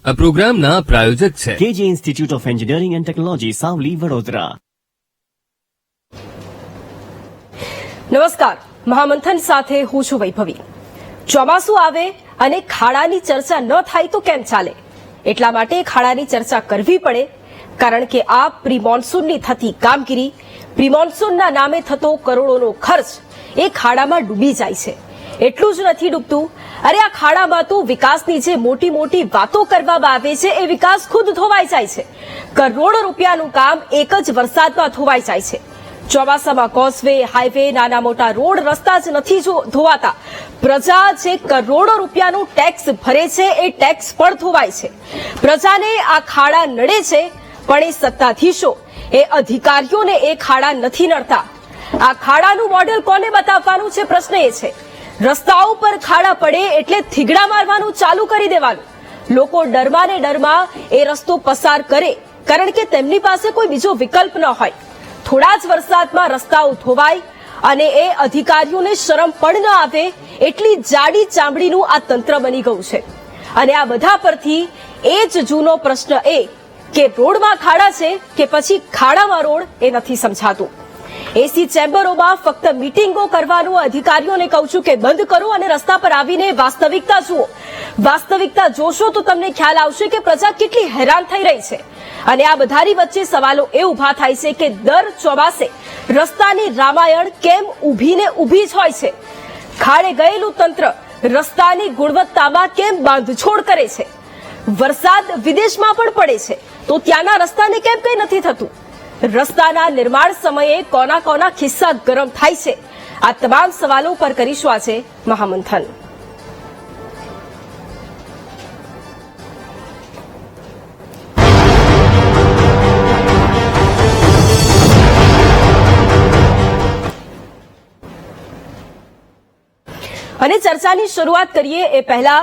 આ પ્રોગ્રામના પ્રાયોજક છે KG institute of engineering and technology, Savli, Vadodara. નમસ્કાર, મહામંથન સાથે હું છું વૈભવી. ચોમાસું આવે અને ખાડાની ચર્ચા ન થાય તો કેમ ચાલે? એટલા માટે ખાડાની ચર્ચા કરવી પડે, કારણ કે આ પ્રી મોન્સૂનની થતી કામગીરી, પ્રી મોન્સૂનના નામે થતો કરોડોનો ખર્ચ એ ખાડામાં ડૂબી જાય છે. એટલું જ નથી ડૂબતું, અરે આ ખાડામાં તો વિકાસની જે મોટી મોટી વાતો કરવામાં આવે છે એ વિકાસ ખુદ ધોવાઈ જાય છે. કરોડો રૂપિયાનું કામ એક જ વરસાદમાં ધોવાઈ જાય છે. ચોમાસામાં કોઝવે, હાઈવે, નાના મોટા રોડ, રસ્તા જ નથી ધોવાતા. પ્રજા જે કરોડો રૂપિયાનું ટેક્સ ભરે છે એ ટેક્સ પણ ધોવાય છે. પ્રજાને આ ખાડા નડે છે, પણ એ સત્તાધીશો, એ અધિકારીઓને એ ખાડા નથી નડતા. આ ખાડાનું મોડેલ કોને બતાવવાનું છે? પ્રશ્ન એ છે. રસ્તાઓ પર ખાડા પડે એટલે થીગડા મારવાનું ચાલુ કરી દેવાનું. લોકો ડરમાં ને ડરમાં એ રસ્તો પસાર કરે, કારણ કે તેમની પાસે કોઈ બીજો વિકલ્પ ન હોય. થોડા જ વરસાદમાં રસ્તાઓ ધોવાય અને એ અધિકારીઓને શરમ પણ ન આવે એટલી જાડી ચામડીનું આ તંત્ર બની ગયું છે. અને આ બધા પરથી એ જ જૂનો પ્રશ્ન એ કે રોડમાં ખાડા છે કે પછી ખાડામાં રોડ, એ નથી સમજાતું. એસી ચેમ્બરોમાં ફક્ત મીટિંગો કરવાનું અધિકારીઓને કહું છું કે બંધ કરો અને રસ્તા પર આવીને વાસ્તવિકતા જુઓ. વાસ્તવિકતા જોશો તો તમને ખ્યાલ આવશે કે પ્રજા કેટલી હેરાન થઈ રહી છે. અને આ બધાની વચ્ચે સવાલો એ ઉભા થાય છે કે દર ચોમાસે રસ્તાની રામાયણ કેમ ઊભી ને ઊભી જ હોય છે? ખાડે ગયેલું તંત્ર રસ્તાની ગુણવત્તામાં કેમ બાંધછોડ કરે છે? વરસાદ વિદેશમાં પણ પડે છે તો ત્યાંના રસ્તાને કેમ કંઈ નથી થતું? રસ્તાના નિર્માણ સમયે કોના કોના ખિસ્સા ગરમ થાય છે? આ તમામ સવાલો પર કરીશું આજે મહામંથન. અને ચર્ચાની શરૂઆત કરીએ એ પહેલા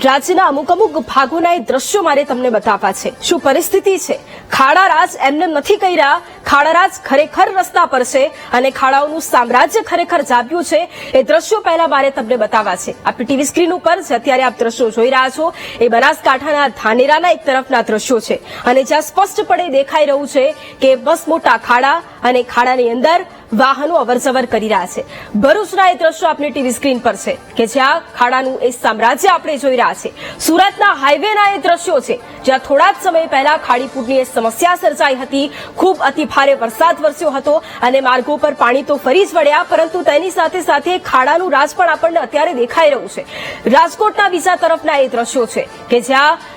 રાજ્યના અમુક ભાગોના એ દ્રશ્યો મારે તમને બતાવવા છે. શું પરિસ્થિતિ છે? ખાડારાજ એમને નથી કહી રહ્યા. ખાડારાજ ખરેખર રસ્તા પર છે અને ખાડાઓનું સામ્રાજ્ય ખરેખર જાગ્યું છે. એ દ્રશ્યો પહેલા મારે તમને બતાવવા છે. આપણી ટીવી સ્ક્રીન ઉપર જે અત્યારે આપ દ્રશ્યો જોઈ રહ્યા છો એ બનાસકાંઠાના ધાનેરાના એક તરફના દ્રશ્યો છે. અને જ્યાં સ્પષ્ટપણે દેખાઈ રહ્યું છે કે બસ મોટા ખાડા અને ખાડાની અંદર વાહનો અવરજવર કરી રહ્યા છે. ભરૂચના એ દ્રશ્યો આપણી ટીવી સ્ક્રીન પર છે કે જ્યાં ખાડાનું એ સામ્રાજ્ય આપણે જોઈ રહ્યા છે. સુરતના હાઈવેના એ દ્રશ્યો છે જ્યાં થોડા જ સમય પહેલા ખાડીપુરની એ સમસ્યા સર્જાઈ હતી. ખૂબ અતિ ભારે વરસાદ વરસ્યો હતો અને માર્ગો પર પાણી તો ફરી જ વળ્યા, પરંતુ તેની સાથે સાથે ખાડાનું રાજ પણ આપણને અત્યારે દેખાઈ રહ્યું છે. રાજકોટના બીજા તરફના એ દ્રશ્યો છે કે જ્યાં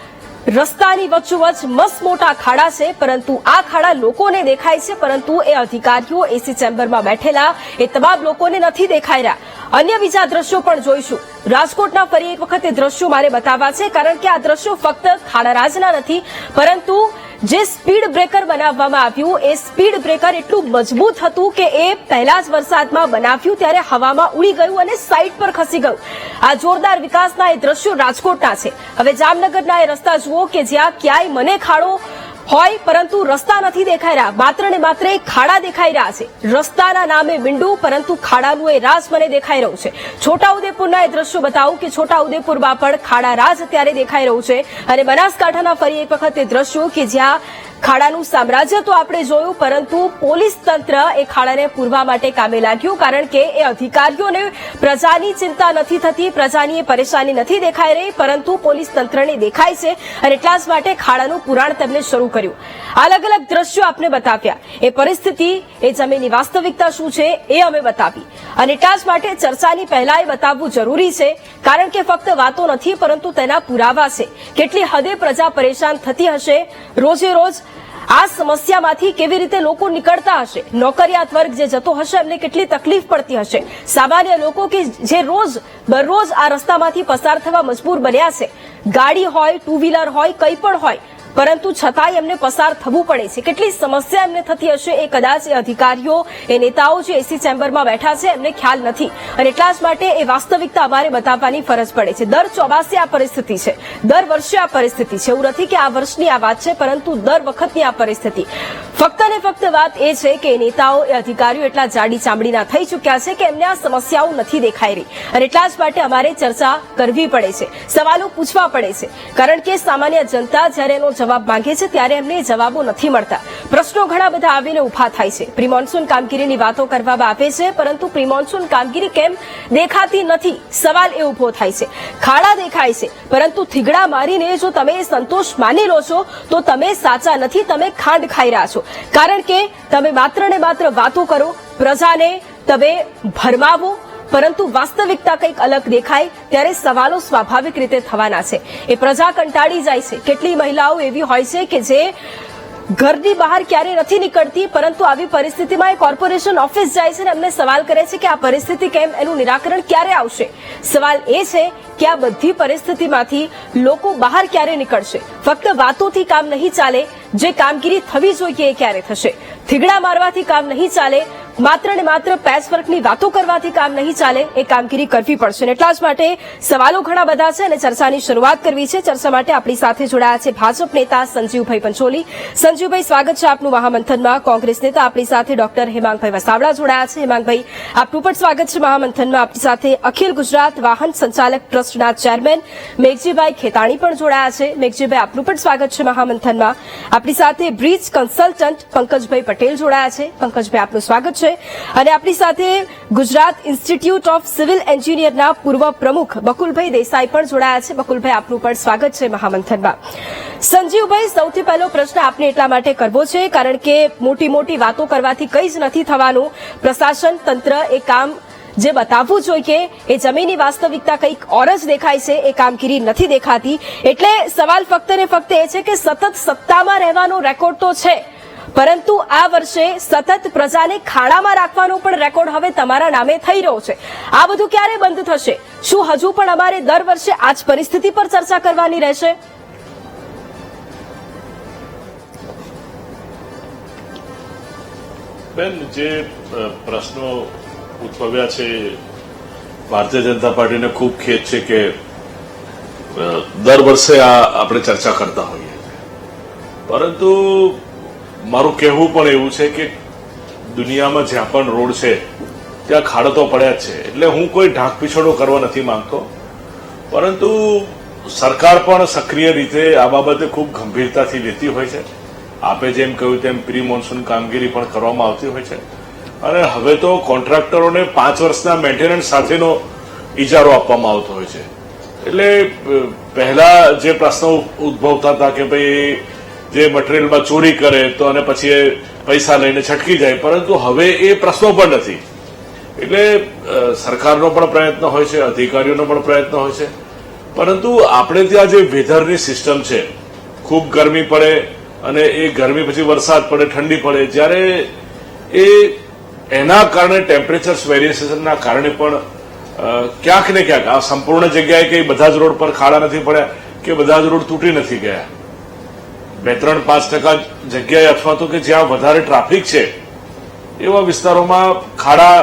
રસ્તાની વચ્ચોવચ્ચ મસ્ત મોટા ખાડા છે, પરંતુ આ ખાડા લોકોને દેખાય છે, પરંતુ એ અધિકારીઓ એસી ચેમ્બરમાં બેઠેલા એ તમામ લોકોને નથી દેખાઈ રહ્યા. અન્ય બીજા દ્રશ્યો પણ જોઈશું. રાજકોટના ફરી એક વખત એ દ્રશ્યો મારે બતાવવા છે, કારણ કે આ દ્રશ્યો ફક્ત ખાડારાજના નથી, પરંતુ જે સ્પીડ બ્રેકર બનાવવામાં આવ્યું એ સ્પીડ બ્રેકર એટલું મજબૂત હતું કે એ પહેલા જ વરસાદમાં બનાવ્યું ત્યારે હવામાં ઉડી ગયું અને સાઈડ પર ખસી ગયું. આ જોરદાર વિકાસના એ દ્રશ્યો રાજકોટના છે. હવે જામનગરના એ રસ્તા જુઓ કે જ્યાં ક્યાંય મને ખાડો હોય પરંતુ રસ્તા નથી દેખાઈ રહ્યા, માત્ર ને માત્ર ખાડા દેખાઈ રહ્યા છે. રસ્તાના નામે મીંડું, પરંતુ ખાડાનું એ રાજ મને દેખાઈ રહ્યું છે. છોટાઉદેપુરના એ દ્રશ્યો બતાવું કે છોટાઉદેપુરમાં પણ ખાડા રાજ અત્યારે દેખાઈ રહ્યું છે. અને બનાસકાંઠાના ફરી એક વખત એ દ્રશ્યો કે જ્યાં ખાડાનું સામ્રાજ્ય તો આપણે જોયું, પરંતુ પોલીસ તંત્ર એ ખાડાને પૂરવા માટે કામે લાગ્યું, કારણ કે એ અધિકારીઓને પ્રજાની ચિંતા નથી થતી, પ્રજાની એ પરેશાની નથી દેખાઈ રહી, પરંતુ પોલીસ તંત્રને દેખાય છે અને એટલા જ માટે ખાડાનું પુરાણ તેમને શરૂ કર્યું. અલગ અલગ દ્રશ્યો આપને બતાવ્યા. એ પરિસ્થિતિ, એ જમીનની વાસ્તવિકતા શું છે એ અમે બતાવી. અને એટલા જ માટે ચર્ચાની પહેલા એ બતાવવું જરૂરી છે, કારણ કે ફક્ત વાતો નથી પરંતુ તેના પુરાવા છે. કેટલી હદે પ્રજા પરેશાન થતી હશે રોજે રોજ, આ સમસ્યામાંથી કેવી રીતે લોકો નીકળતા હશે, નોકરિયાત વર્ગ જે જતો હશે એમને કેટલી તકલીફ પડતી હશે, સામાન્ય લોકો કે જે દરરોજ આ રસ્તામાંથી પસાર થવા મજબૂર બન્યા છે, ગાડી હોય, ટુ વ્હીલર હોય, કંઈ પણ હોય, પરંતુ છતાંય એમને પસાર થવું પડે છે. કેટલી સમસ્યા એમને થતી હશે એ કદાચ એ અધિકારીઓ, એ નેતાઓ જે એસી ચેમ્બરમાં બેઠા છે એમને ખ્યાલ નથી, અને એટલા જ માટે એ વાસ્તવિકતા અમારે બતાવવાની ફરજ પડે છે. દર 84 આ પરિસ્થિતિ છે, દર વર્ષે આ પરિસ્થિતિ છે. એવું નથી કે આ વર્ષની આ વાત છે, પરંતુ દર વખતની આ પરિસ્થિતિ. ફક્ત ને ફક્ત વાત એ છે કે નેતાઓ, એ અધિકારીઓ એટલા જાડી ચામડીના થઈ ચૂક્યા છે કે એમને આ સમસ્યાઓ નથી દેખાઈ રહી, અને એટલા જ માટે અમારે ચર્ચા કરવી પડે છે, સવાલો પૂછવા પડે છે. કારણ કે સામાન્ય જનતા જ્યારે એનો જવાબ માંગે છે ત્યારે એમને જવાબો નથી મળતા. પ્રશ્નો ઘણા બધા આવીને ઉભા થાય છે. પ્રી મોન્સૂન કામગીરીની વાતો કરવામાં આવે છે, પરંતુ પ્રી મોન્સૂન કામગીરી કેમ દેખાતી નથી, સવાલ એ ઉભો થાય છે. ખાડા દેખાય છે, પરંતુ થીગડા મારીને જો તમે સંતોષ માની લો છો તો તમે સાચા નથી, તમે ખાંડ ખાઈ રહ્યા છો. કારણ કે તમે માત્ર ને માત્ર વાતો કરો, પ્રજાને તમે ભરમાવો, પરંતુ વાસ્તવિકતા કંઈક અલગ દેખાય ત્યારે સવાલો સ્વાભાવિક રીતે થવાના છે. એ પ્રજા કંટાળી જાય છે. કેટલી મહિલાઓ એવી હોય છે કે જે ઘરની બહાર ક્યારે નથી નીકળતી, પરંતુ આવી પરિસ્થિતિમાં એ કોર્પોરેશન ઓફિસ જાય છે અને એમને સવાલ કરે છે કે આ પરિસ્થિતિ કેમ, એનું નિરાકરણ ક્યારે આવશે. સવાલ એ છે કે આ બધી પરિસ્થિતિમાંથી લોકો બહાર ક્યારે નીકળશે. ફક્ત વાતોથી કામ નહીં ચાલે, જે કામગીરી થવી જોઈએ એ ક્યારે થશે. થીગડા મારવાથી કામ નહીં ચાલે, માત્ર ને માત્ર પેચવર્કની વાતો કરવાથી કામ નહીં ચાલે, એ કામગીરી કરવી પડશે. એટલા જ માટે સવાલો ઘણા બધા છે અને ચર્ચાની શરૂઆત કરવી છે. ચર્ચા માટે આપણી સાથે જોડાયા છે ભાજપ નેતા સંજીવભાઈ પંચોલી. સંજીવભાઈ, સ્વાગત છે આપનું મહામંથનમાં. કોંગ્રેસ નેતા આપણી સાથે ડોક્ટર હેમાંગભાઈ વસાવડા જોડાયા છે. હેમાંગભાઈ, આપનું પણ સ્વાગત છે મહામંથનમાં. આપણી સાથે અખિલ ગુજરાત વાહન સંચાલક ટ્રસ્ટના ચેરમેન મેઘજીભાઈ ખેતાણી પણ જોડાયા છે. મેઘજીભાઈ, આપનું પણ સ્વાગત છે મહામંથનમાં. આપણી સાથે બ્રિજ કન્સલ્ટન્ટ પંકજભાઈ પટેલ જોડાયા છે. પંકજભાઈ, આપનું સ્વાગત છે. અને આપણી સાથે ગુજરાત ઇન્સ્ટિટ્યૂટ ઓફ સિવિલ એન્જિનિયરના પૂર્વ પ્રમુખ બકુલભાઈ દેસાઈ પણ જોડાયા છે. બકુલભાઈ, આપનું પણ સ્વાગત છે મહામંથનમાં. સંજીવભાઈ, સૌથી પહેલો પ્રશ્ન આપને એટલા માટે કરવો છે કારણ કે મોટી મોટી વાતો કરવાથી કંઈ જ નથી થવાનું. પ્રશાસન તંત્ર એ કામ જે બતાવવું જોઈએ, એ જમીની વાસ્તવિકતા કંઈક ઓર જ દેખાય છે, એ કામગીરી નથી દેખાતી. એટલે સવાલ ફક્ત ને ફક્ત એ છે કે સતત સત્તામાં રહેવાનો રેકોર્ડ તો છે, પરંતુ આ વર્ષે સતત પ્રજાને ખાડામાં રાખવાનો પણ રેકોર્ડ હવે તમારા નામે થઈ રહ્યો છે. આ બધું ક્યારે બંધ થશે? શું હજુ પણ અમારે દર વર્ષે આ જ પરિસ્થિતિ પર ચર્ચા કરવાની રહેશે? બેન, જે પ્રશ્નો ઉદ્ભવ્યા છે, ભારતીય જનતા પાર્ટીને ખૂબ ખેદ છે કે દર વર્ષે આપણે ચર્ચા કરતા હોઈએ, પરંતુ મારું કહેવું પણ એવું છે કે દુનિયામાં જ્યાં પણ રોડ છે ત્યાં ખાડા તો પડ્યા જ છે. એટલે હું કોઈ ઢાંક પીછોડો કરવા નથી માંગતો, પરંતુ સરકાર પણ સક્રિય રીતે આ બાબતે ખૂબ ગંભીરતાથી લેતી હોય છે. આપે જેમ કહ્યું તેમ પ્રી મોન્સૂન કામગીરી પણ કરવામાં આવતી હોય છે, અને હવે તો કોન્ટ્રાક્ટરોને 5 વર્ષના મેન્ટેનન્સ સાથેનો ઇજારો આપવામાં આવતો હોય છે. એટલે પહેલા જે પ્રશ્નો ઉદ્ભવતા હતા કે ભાઈ જે મટીરિયલમાં ચોરી કરે તો અને પછી એ પૈસા લઈને છટકી જાય, પરંતુ હવે એ પ્રશ્નો પણ નથી. એટલે સરકારનો પણ પ્રયત્ન હોય છે, અધિકારીઓનો પણ પ્રયત્ન હોય છે, પરંતુ આપણે ત્યાં જે વેધરની સિસ્ટમ છે, ખૂબ ગરમી પડે અને એ ગરમી પછી વરસાદ પડે, ઠંડી પડે, જ્યારે એના કારણે ટેમ્પરેચર વેરિએશનના કારણે પણ ક્યાંક ને ક્યાંક આ સંપૂર્ણ જગ્યાએ કે બધા જ રોડ પર ખાડા નથી પડ્યા કે બધા જ રોડ તૂટી નથી ગયા. 2-3-5% જગ્યાએ અથવા તો કે જ્યાં વધારે ટ્રાફિક છે એવા વિસ્તારોમાં ખાડા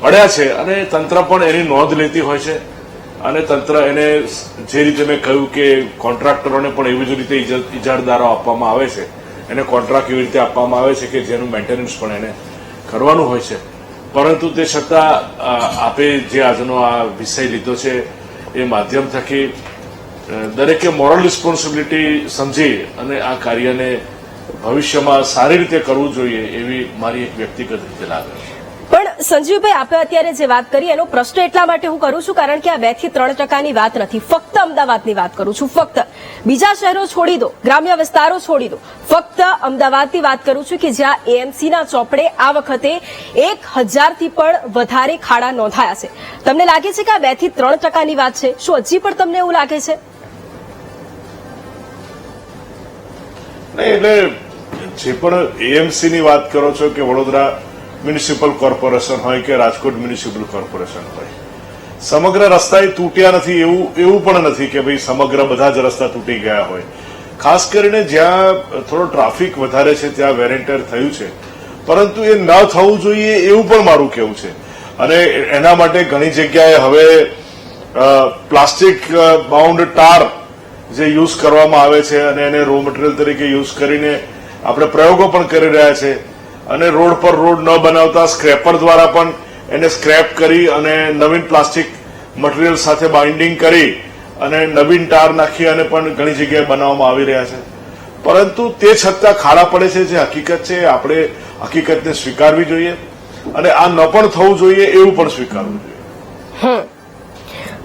પડ્યા છે, અને તંત્ર પણ એની નોંધ લેતી હોય છે. અને તંત્ર એને જે રીતે મેં કહ્યું કે કોન્ટ્રાક્ટરોને પણ એવી જ રીતે ઇજારદારો આપવામાં આવે છે, એને કોન્ટ્રાક્ટ એવી રીતે આપવામાં આવે છે કે જેનું મેન્ટેનન્સ પણ એને કરવાનું હોય છે. પરંતુ તે છતાં આપે જે આજનો આ વિષય લીધો છે એ માધ્યમ થકી દરેકે મોરલ રિસ્પોન્સિબિલિટી સમજી અને આ કાર્યને ભવિષ્યમાં સારી રીતે કરવું જોઈએ એવી મારી એક વ્યક્તિગત રીતે લાગે છે. પણ સંજીવભાઈ, આપણે અત્યારે જે વાત કરી એનો પ્રશ્ન એટલા માટે હું કરું છું કારણ કે આ 2 થી 3% વાત નથી, ફક્ત અમદાવાદની વાત કરું છું. ફક્ત બીજા શહેરો છોડી દો, ગ્રામ્ય વિસ્તારો છોડી દો, ફક્ત અમદાવાદની વાત કરું છું કે જ્યાં એએમસીના ચોપડે આ વખતે 1000થી પણ વધારે ખાડા નોંધાયા છે. તમને લાગે છે કે આ 2 થી 3%ની વાત છે? શું હજી પણ તમને એવું લાગે છે? નહીં, એટલે જે પણ એએમસીની વાત કરો છો કે વડોદરા મ્યુનિસિપલ કોર્પોરેશન હોય કે રાજકોટ મ્યુનિસિપલ કોર્પોરેશન હોય, સમગ્ર રસ્તા તૂટ્યા નથી એવું પણ નથી કે ભાઈ સમગ્ર બધા જ રસ્તા તૂટી ગયા હોય. ખાસ કરીને જ્યાં થોડો ટ્રાફિક વધારે છે ત્યાં વેરેન્ટર થયું છે, પરંતુ એ ન થવું જોઈએ એવું પણ મારું કહેવું છે. અને એના માટે ઘણી જગ્યાએ હવે પ્લાસ્ટિક બાઉન્ડ ટાર જે યુઝ કરવામાં આવે છે અને એને રો મટીરિયલ તરીકે યુઝ કરીને આપણે પ્રયોગો પણ કરી રહ્યા છે. અને રોડ પર રોડ ન બનાવતા સ્ક્રેપર દ્વારા પણ એને સ્ક્રેપ કરી અને નવીન પ્લાસ્ટિક મટીરિયલ સાથે બાઇન્ડિંગ કરી અને નવીન ટાર નાખી અને પણ ઘણી જગ્યાએ બનાવવામાં આવી રહ્યા છે. પરંતુ તે છતાં ખાડા પડે છે, જે હકીકત છે આપણે હકીકતને સ્વીકારવી જોઈએ અને આ ન પણ થવું જોઈએ એવું પણ સ્વીકારવું જોઈએ.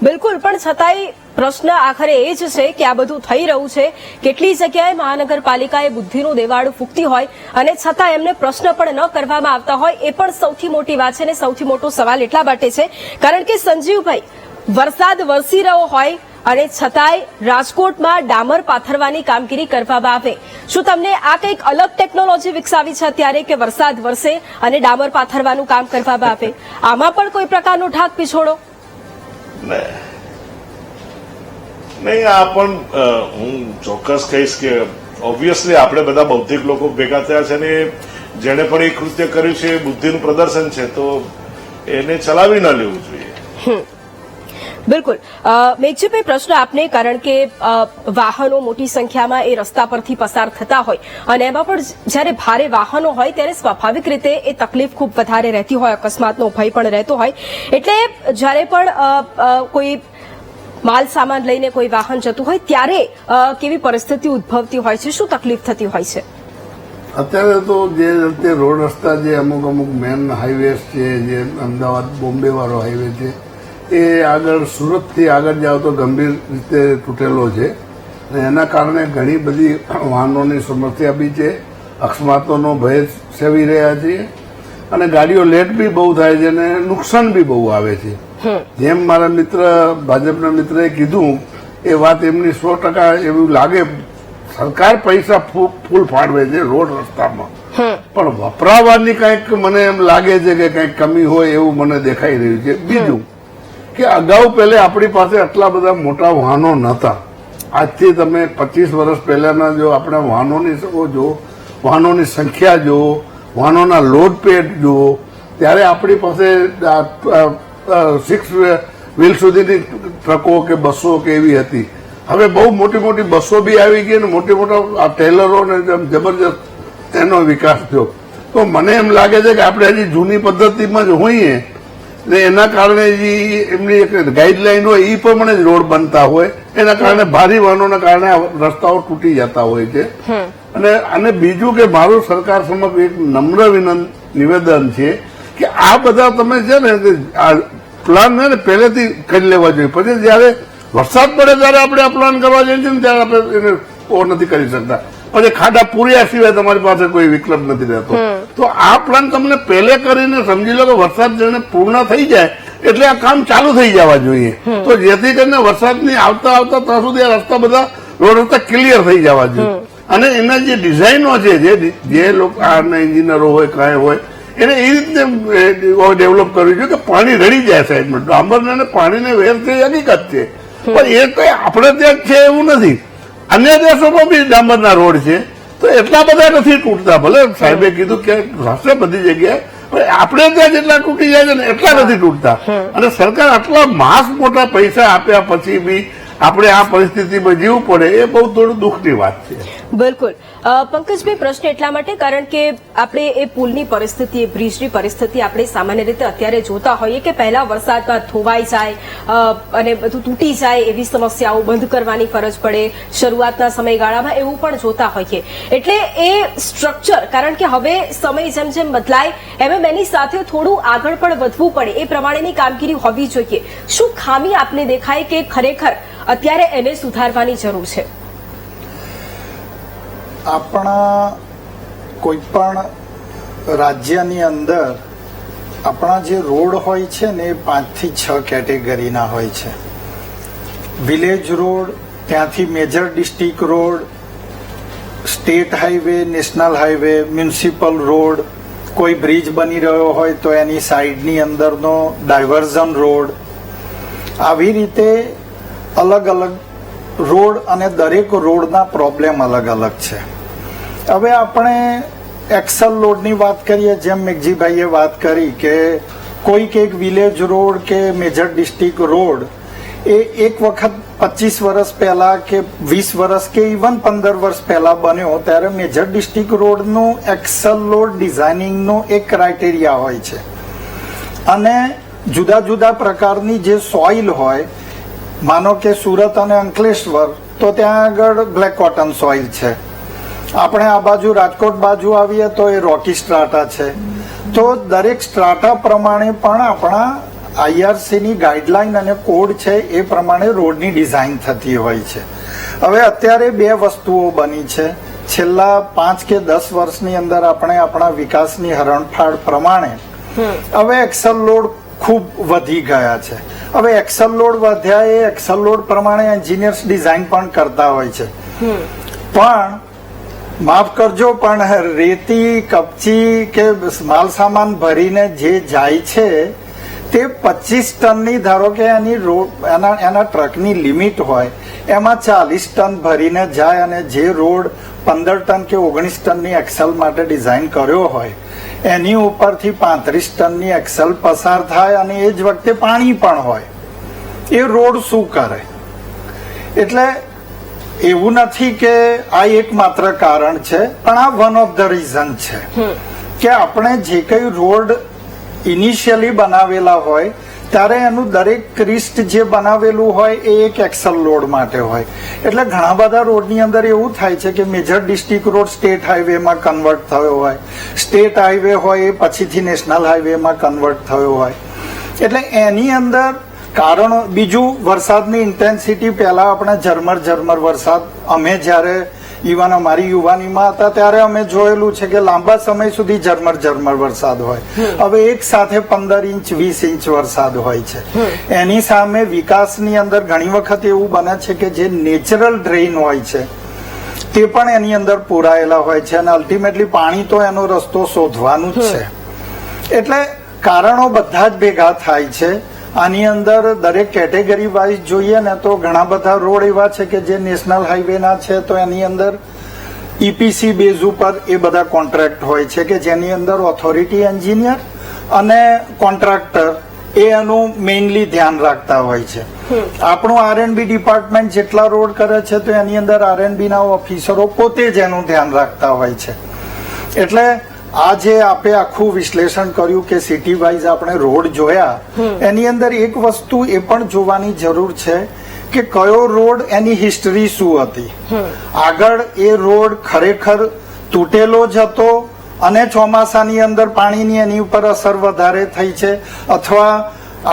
બિલકુલ, પણ છતાંય પ્રશ્ન આખરે એ જ છે કે આ બધું થઈ રહ્યું છે. કેટલી જગ્યાએ મહાનગરપાલિકાએ બુદ્ધિનું દેવાળું ફૂંકતી હોય અને છતાં એમને પ્રશ્ન પણ ન કરવામાં આવતા હોય, એ પણ સૌથી મોટી વાત છે. અને સૌથી મોટો સવાલ એટલા માટે છે કારણ કે સંજીવભાઈ, વરસાદ વરસી રહ્યો હોય અને છતાંય રાજકોટમાં ડામર પાથરવાની કામગીરી કરવામાં આવે. શું તમને આ કંઈક અલગ ટેકનોલોજી વિકસાવી છે અત્યારે કે વરસાદ વરસે અને ડામર પાથરવાનું કામ કરવામાં આવે? આમાં પણ કોઈ પ્રકારનો ઢાક પીછોડો? નહીં, આ પણ હું ચોક્કસ કહીશ કે ઓબ્વિયસલી આપણે બધા બૌદ્ધિક લોકો ભેગા થયા છે અને જેને પણ એ કૃત્ય કર્યું છે એ બુદ્ધિનું પ્રદર્શન છે, તો એને ચલાવી ન લેવું જોઈએ. બિલકુલ. મેઘજીભાઈ, પ્રશ્ન આપને, કારણ કે વાહનો મોટી સંખ્યામાં એ રસ્તા પરથી પસાર થતા હોય અને એમાં પણ જ્યારે ભારે વાહનો હોય ત્યારે સ્વાભાવિક રીતે એ તકલીફ ખૂબ વધારે રહેતી હોય, અકસ્માતનો ભય પણ રહેતો હોય. એટલે જ્યારે પણ કોઈ માલ સામાન લઈને કોઈ વાહન જતું હોય ત્યારે કેવી પરિસ્થિતિ ઉદ્ભવતી હોય છે, શું તકલીફ થતી હોય છે? અત્યારે તો જે રીતે રોડ રસ્તા જે અમુક મેન હાઈવે છે, જે અમદાવાદ બોમ્બે વાળો હાઈવે છે, એ આગળ સુરતથી આગળ જાઓ તો ગંભીર રીતે તૂટેલો છે અને એના કારણે ઘણી બધી વાહનોની સમસ્યા બી છે, અકસ્માતોનો ભય સેવી રહ્યા છીએ અને ગાડીઓ લેટ બી બહુ થાય છે અને નુકસાન બી બહુ આવે છે. જેમ મારા મિત્ર ભાજપના મિત્રએ કીધું એ વાત એમની 100% એવું લાગે. સરકાર પૈસા ફૂલ ફાળવે છે રોડ રસ્તામાં, પણ વપરાવાની કંઈક મને એમ લાગે છે કે કંઈક કમી હોય એવું મને દેખાઈ રહ્યું છે. બીજું કે અગાઉ પહેલે આપણી પાસે આટલા બધા મોટા વાહનો નહોતા. આજથી તમે 25 વર્ષ પહેલાના જો આપણે વાહનોની જો વાહનોની સંખ્યા જુઓ, વાહનોના લોડ પેડ જુઓ, ત્યારે આપણી પાસે 6 વ્હીલ સુધીની ટ્રકો કે બસો કે એવી હતી. હવે બહુ મોટી મોટી બસો બી આવી ગઈ અને મોટા ટેલરો ને જબરજસ્ત એનો વિકાસ થયો. તો મને એમ લાગે છે કે આપણે હજી જૂની પદ્ધતિમાં જ હોઈએ ને એના કારણે એમની એક ગાઈડલાઈન હોય એ પ્રમાણે જ રોડ બનતા હોય, એના કારણે ભારે વાહનોના કારણે રસ્તાઓ તૂટી જતા હોય છે. અને બીજું કે મારું સરકાર સમક્ષ એક નમ્ર નિવેદન છે કે આ બધા તમે છે ને પ્લાન ને પહેલેથી કરી લેવા જોઈએ. પછી જયારે વરસાદ પડે ત્યારે આપણે આ પ્લાન કરવા જઈએ છીએ ને ત્યારે આપણે એને નથી કરી શકતા. પછી ખાડા પૂર્યા સિવાય તમારી પાસે કોઈ વિકલ્પ નથી રહેતો. તો આ પ્લાન તમને પહેલે કરીને સમજી લો કે વરસાદ જેને પૂર્ણ થઈ જાય એટલે આ કામ ચાલુ થઈ જવા જોઈએ, તો જેથી કરીને વરસાદની આવતા ત્યાં સુધી આ રસ્તા બધા રોડ રસ્તા ક્લિયર થઈ જવા જોઈએ. અને એના જે ડિઝાઇનો છે, જે લોકો આના એન્જિનિયરો હોય કાંઈ હોય, એને એ રીતે ડેવલપ કરવી જોઈએ કે પાણી રડી જાય સાઈડમાં. ડાંબરને પાણીને વેર છે હકીકત છે, પણ એ કઈ આપણે ત્યાં છે એવું નથી. અન્ય દેશોમાં બી ડાંબરના રોડ છે તો એટલા બધા નથી તૂટતા. ભલે સાહેબે કીધું કે હશે બધી જગ્યાએ, પણ આપણે ત્યાં જેટલા તૂટી જાય છે ને એટલા નથી તૂટતા. અને સરકાર આટલા માસ મોટા પૈસા આપ્યા પછી બી આપણે આ પરિસ્થિતિમાં જીવવું પડે એ બહુ થોડું દુઃખની વાત છે. બિલકુલ. પંકજભાઈ, પ્રશ્ન એટલા માટે કારણ કે આપણે એ પુલની પરિસ્થિતિ, બ્રિજની પરિસ્થિતિ આપણે સામાન્ય રીતે અત્યારે જોતા હોઈએ કે પહેલા વરસાદમાં ધોવાઈ જાય અને બધું તૂટી જાય એવી સમસ્યાઓ, બંધ કરવાની ફરજ પડે શરૂઆતના સમયગાળામાં, એવું પણ જોતા હોઈએ. એટલે એ સ્ટ્રક્ચર, કારણ કે હવે સમય જેમ જેમ બદલાય એમ એની સાથે થોડું આગળ પણ વધવું પડે, એ પ્રમાણેની કામગીરી હોવી જોઈએ. શું ખામી આપને દેખાય કે ખરેખર અત્યારે એને સુધારવાની જરૂર છે? આપણા કોઈ પણ રાજ્યની અંદર આપણા જે રોડ હોય છે ને એ 5 થી 6 કેટેગરીના હોય છે. વિલેજ રોડ, ત્યાંથી major district road, state highway, national highway, municipal road, કોઈ બ્રિજ બની રહ્યો હોય તો એની સાઈડની અંદરનો ડાયવર્ઝન રોડ, આવી રીતે અલગ અલગ રોડ અને દરેક રોડના પ્રોબ્લેમ અલગ અલગ છે. હવે આપણે એક્સલ રોડની વાત કરીએ, જેમ મેઘજીભાઈએ વાત કરી કે કોઈક એક વિલેજ રોડ કે મેજર ડિસ્ટ્રિક્ટ રોડ એ એક વખત 25 વર્ષ પહેલા કે 20 વર્ષ કે ઇવન 15 વર્ષ પહેલા બન્યો, ત્યારે મેજર ડિસ્ટ્રિક્ટ રોડનું એક્સલ રોડ ડિઝાઇનિંગનો એક ક્રાઇટેરિયા હોય છે અને જુદા જુદા પ્રકારની જે સોઇલ હોય, માનો કે સુરત અને અંકલેશ્વર તો ત્યાં આગળ બ્લેક કોટન સોઇલ છે, આપણે આ બાજુ રાજકોટ બાજુ આવીએ તો એ રોકી સ્ટ્રાટા છે. તો દરેક સ્ટ્રાટા પ્રમાણે પણ આપણા IRC ની ગાઈડલાઈન અને કોડ છે એ પ્રમાણે રોડની ડિઝાઇન થતી હોય છે. હવે અત્યારે બે વસ્તુઓ બની છે. છેલ્લા 5 કે 10 વર્ષની અંદર આપણે આપણા વિકાસની હરણફાળ પ્રમાણે હવે એક્સલ લોડ ખૂબ વધી ગયા છે. હવે એક્સલ લોડ વધ્યા, એ એક્સલ લોડ પ્રમાણે એન્જિનિયર્સ ડિઝાઇન પણ કરતા હોય છે. પણ માફ કરજો, પણ રેતી કપચી કે માલ સામાન ભરીને જે જાય છે તે 25 ટનની, ધારો કે એના ટ્રકની લિમિટ હોય, એમાં 40 ટન ભરીને જાય અને જે રોડ 15 ટન કે 19 ટનની એક્સલ માટે ડિઝાઇન કર્યો હોય એની ઉપરથી 35 ટનની એક્સલ પસાર થાય અને એ જ વખતે પાણી પણ હોય, એ રોડ શું કરે? એટલે એવું નથી કે આ એકમાત્ર કારણ છે, પણ આ વન ઓફ ધ રીઝન છે કે આપણે જે કઈ રોડ ઇનિશિયલી બનાવેલા હોય ત્યારે એનું દરેક ક્રિસ્ટ જે બનાવેલું હોય એ એક એક્સલ લોડ માટે હોય. એટલે ઘણા બધા રોડની અંદર એવું થાય છે કે મેજર ડિસ્ટ્રિક્ટ રોડ સ્ટેટ હાઈવેમાં કન્વર્ટ થયો હોય, સ્ટેટ હાઈવે હોય એ પછીથી નેશનલ હાઈવેમાં કન્વર્ટ થયો હોય. એટલે એની અંદર કારણો, બીજું વરસાદની ઇન્ટેન્સિટી, પહેલા આપણે ઝરમર વરસાદ, અમે જ્યારે ઇવન અમારી યુવાનીમાં હતા ત્યારે અમે જોયેલું છે કે લાંબા સમય સુધી ઝરમર વરસાદ હોય. હવે એક સાથે 15 ઇંચ 20 ઇંચ વરસાદ હોય છે. એની સામે વિકાસની અંદર ઘણી વખત એવું બને છે કે જે નેચરલ ડ્રેઇન હોય છે તે પણ એની અંદર પુરાયેલા હોય છે અને અલ્ટિમેટલી પાણી તો એનો રસ્તો શોધવાનું જ છે. એટલે કારણો બધા જ ભેગા થાય છે. આની અંદર દરેક કેટેગરી વાઇઝ જોઈએ ને તો ઘણા બધા રોડ એવા છે કે જે નેશનલ હાઈવેના છે, તો એની અંદર EPC બેઝ ઉપર એ બધા કોન્ટ્રાક્ટ હોય છે કે જેની અંદર ઓથોરિટી એન્જિનિયર અને કોન્ટ્રાક્ટર એ એનું મેઇનલી ધ્યાન રાખતા હોય છે. આપણું R&B ડિપાર્ટમેન્ટ જેટલા રોડ કરે છે તો એની અંદર R&B ના ઓફિસરો પોતે જ એનું ધ્યાન રાખતા હોય છે. એટલે આ જે આપે આખું વિશ્લેષણ કર્યું કે સિટી વાઇઝ આપણે રોડ જોયા, એની અંદર એક વસ્તુ એ પણ જોવાની જરૂર છે કે કયો રોડ, એની હિસ્ટ્રી શું હતી. આગળ એ રોડ ખરેખર તૂટેલો જ હતો અને ચોમાસાની અંદર પાણીની એની ઉપર અસર વધારે થઈ છે, અથવા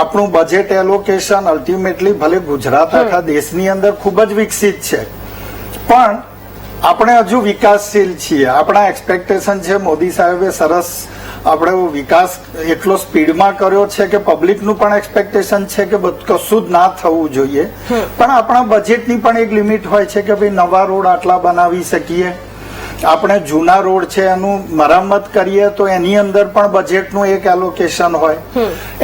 આપણું બજેટ એલોકેશન અલ્ટિમેટલી ભલે ગુજરાત આખા દેશની અંદર ખૂબ જ વિકસિત છે, પણ આપણે હજુ વિકાસશીલ છીએ. આપણા એક્સપેક્ટેશન છે, મોદી સાહેબે સરસ આપણે વિકાસ એટલો સ્પીડમાં કર્યો છે કે પબ્લિકનું પણ એક્સપેક્ટેશન છે કે કશું જ ના થવું જોઈએ, પણ આપણા બજેટની પણ એક લિમિટ હોય છે કે ભાઈ નવા રોડ આટલા બનાવી શકીએ, આપણે જૂના રોડ છે એનું મરામત કરીએ તો એની અંદર પણ બજેટનું એક એલોકેશન હોય,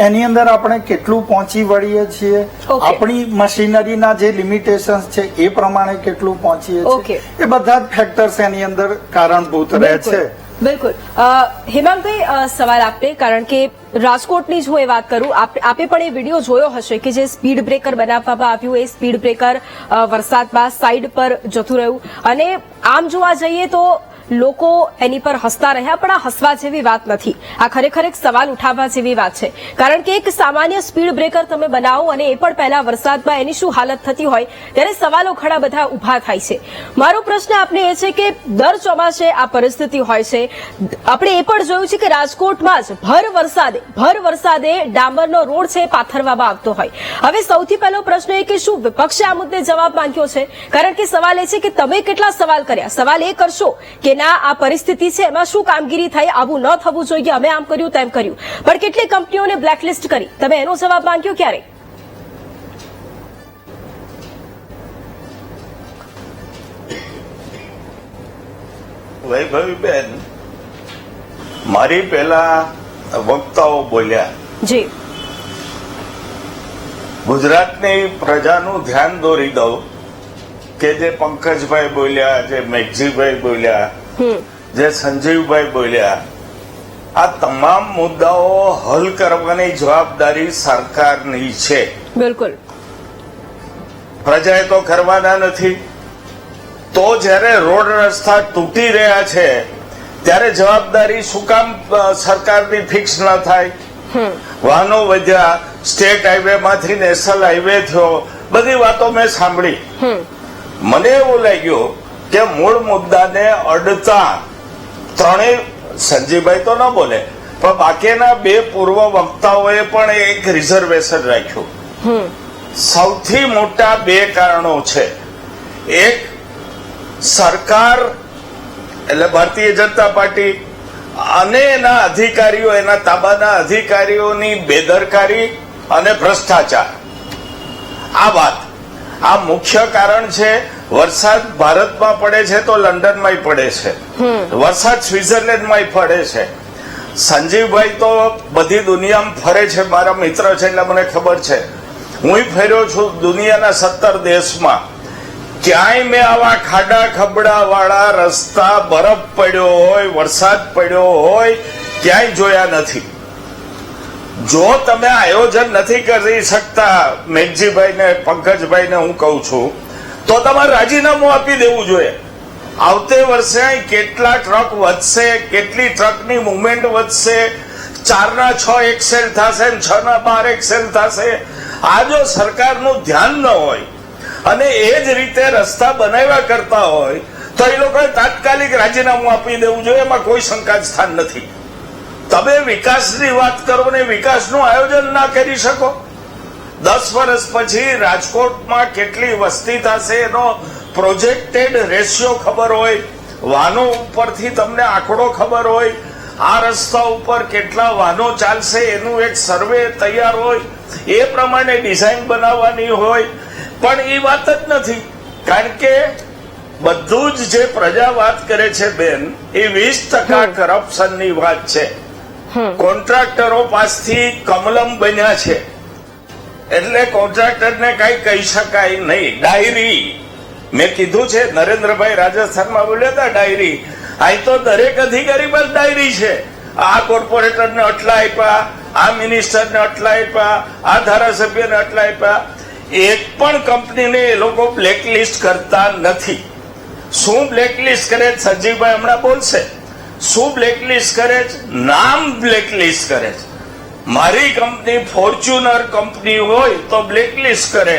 એની અંદર આપણે કેટલું પહોંચી વળીએ છીએ, આપણી મશીનરીના જે લિમિટેશન્સ છે એ પ્રમાણે કેટલું પહોંચીએ છીએ, એ બધા જ ફેક્ટર્સ એની અંદર કારણભૂત રહે છે. બિલકુલ. હેમાંગભાઈ, સવાલ આપને, કારણ કે રાજકોટની જ હું એ વાત કરું, આપે પણ એ વિડીયો જોયો હશે કે જે સ્પીડ બ્રેકર બનાવવામાં આવ્યું, એ સ્પીડ બ્રેકર વરસાદમાં સાઈડ પર જતું રહ્યું અને આમ જોવા જઈએ તો લોકો એની પર હસતા રહ્યા, પણ આ હસવા જેવી વાત નથી. આ ખરેખર એક સવાલ ઉઠાવવા જેવી વાત છે, કારણ કે એક સામાન્ય સ્પીડ બ્રેકર તમે બનાવો અને એ પણ પહેલા વરસાદમાં એની શું હાલત થતી હોય ત્યારે સવાલો ઘણા બધા ઉભા થાય છે. મારો પ્રશ્ન આપને એ છે કે દર ચોમાસે આ પરિસ્થિતિ હોય છે. આપણે એ પણ જોયું છે કે રાજકોટમાં જ ભર વરસાદે ડામરનો રોડ છે પાથરવામાં આવતો હોય. હવે સૌથી પહેલો પ્રશ્ન એ કે શું વિપક્ષે આ મુદ્દે જવાબ માંગ્યો છે? કારણ કે સવાલ એ છે કે તમે કેટલા સવાલ કર્યા. સવાલ એ કરશો કે ના, આ પરિસ્થિતિ છે, એમાં શું કામગીરી થઈ, આવું ન થવું જોઈએ, અમે આમ કર્યું તેમ કર્યું, પણ કેટલી કંપનીઓને બ્લેકલિસ્ટ કરી, તમે એનો જવાબ માંગ્યો ક્યારે? વૈભવીબેન, મારી પહેલા વક્તાઓ બોલ્યા, જી, ગુજરાતની પ્રજાનું ધ્યાન દોરી દઉં કે જે પંકજભાઈ બોલ્યા, જે મેઘજીભાઈ બોલ્યા, જે સંજીવભાઈ બોલ્યા, આ તમામ મુદ્દાઓ હલ કરવાની જવાબદારી સરકારની છે. બિલકુલ. પ્રજાએ તો કરવાના નથી. તો જ્યારે રોડ રસ્તા તૂટી રહ્યા છે ત્યારે જવાબદારી શું કામ સરકારની ફિક્સ ન થાય? વાહનો વધ્યા, સ્ટેટ હાઈવે માંથી નેશનલ હાઈવે થયો, બધી વાતો મેં સાંભળી. મને એવું લાગ્યું કે મૂળ મુદ્દાને અડતા ત્રણેય, સંજીવભાઈ તો ન બોલે પણ બાકીના બે પૂર્વ વક્તાઓએ પણ એક રિઝર્વેશન રાખ્યું. સૌથી મોટા બે કારણો છે. એક, સરકાર એટલે ભારતીય જનતા પાર્ટી અને એના અધિકારીઓ, એના તાબાના અધિકારીઓની બેદરકારી અને ભ્રષ્ટાચાર. આ વાત, આ મુખ્ય કારણ છે. વરસાદ ભારતમાં પડે છે તો લંડનમાંય પડે છે, વરસાદ સ્વિટ્ઝરલેન્ડમાંય પડે છે. સંજીવભાઈ તો બધી દુનિયામાં ફરે છે, મારા મિત્ર છે એટલે મને ખબર છે. હું ફર્યો છું દુનિયાના 17 દેશમાં. ક્યાંય મેં આવા ખાડા ખબડા વાળા રસ્તા, બરફ પડ્યો હોય, વરસાદ પડ્યો હોય, ક્યાંય જોયા નથી. જો તમે આયોજન નથી કરી શકતા, મેઘજીભાઈ ને પંકજભાઈ ને હું કહું છું, તો તમારે રાજીનામું આપી દેવું જોઈએ. આવતે વર્ષે કેટલા ટ્રક વધશે, કેટલી ટ્રકની મુવમેન્ટ વધશે, 4ના 6 એક્સેલ થશે, 6ના 12 એક્સેલ થશે. આ જો સરકારનું ધ્યાન ન હોય અને એ જ રીતે રસ્તા બનાવ્યા કરતા હોય તો એ લોકોએ તાત્કાલિક રાજીનામું આપી દેવું જોઈએ. એમાં કોઈ શંકા સ્થાન નથી. તમે વિકાસની વાત કરો ને વિકાસનું આયોજન ના કરી શકો. 10 વર્ષ પછી રાજકોટમાં કેટલી વસ્તી થશે એનો પ્રોજેક્ટેડ રેશિયો ખબર હોય, વાહનો ઉપરથી તમને આંકડો ખબર હોય, આ રસ્તા ઉપર કેટલા વાહનો ચાલશે એનું એક સર્વે તૈયાર હોય, એ પ્રમાણે ડિઝાઇન બનાવવાની હોય. પણ એ વાત જ નથી. કારણ કે બધું જ જે પ્રજા વાત કરે છે બેન, એ 20% કરપ્શનની વાત છે. કોન્ટ્રાક્ટરો પાસથી કમલમ બન્યા છે એટલે કોન્ટ્રાક્ટરને કઈ કહી શકાય નહીં. ડાયરી મેં કીધું છે, નરેન્દ્રભાઈ રાજસ્થાનમાં બોલ્યા હતા ડાયરી. અહીં તો દરેક અધિકારી પર ડાયરી છે. આ કોર્પોરેટરને આટલા આપ્યા, આ મિનિસ્ટરને આટલા આપ્યા, આ ધારાસભ્યને આટલા આપ્યા. એક પણ કંપનીને એ લોકો બ્લેકલિસ્ટ કરતા નથી. શું બ્લેકલિસ્ટ કરે? સંજીવભાઈ હમણાં બોલશે. શું બ્લેકલિસ્ટ કરે? નામ બ્લેકલિસ્ટ કરે. મારી કંપની ફોર્ચ્યુનર કંપની હોય તો બ્લેકલિસ્ટ કરે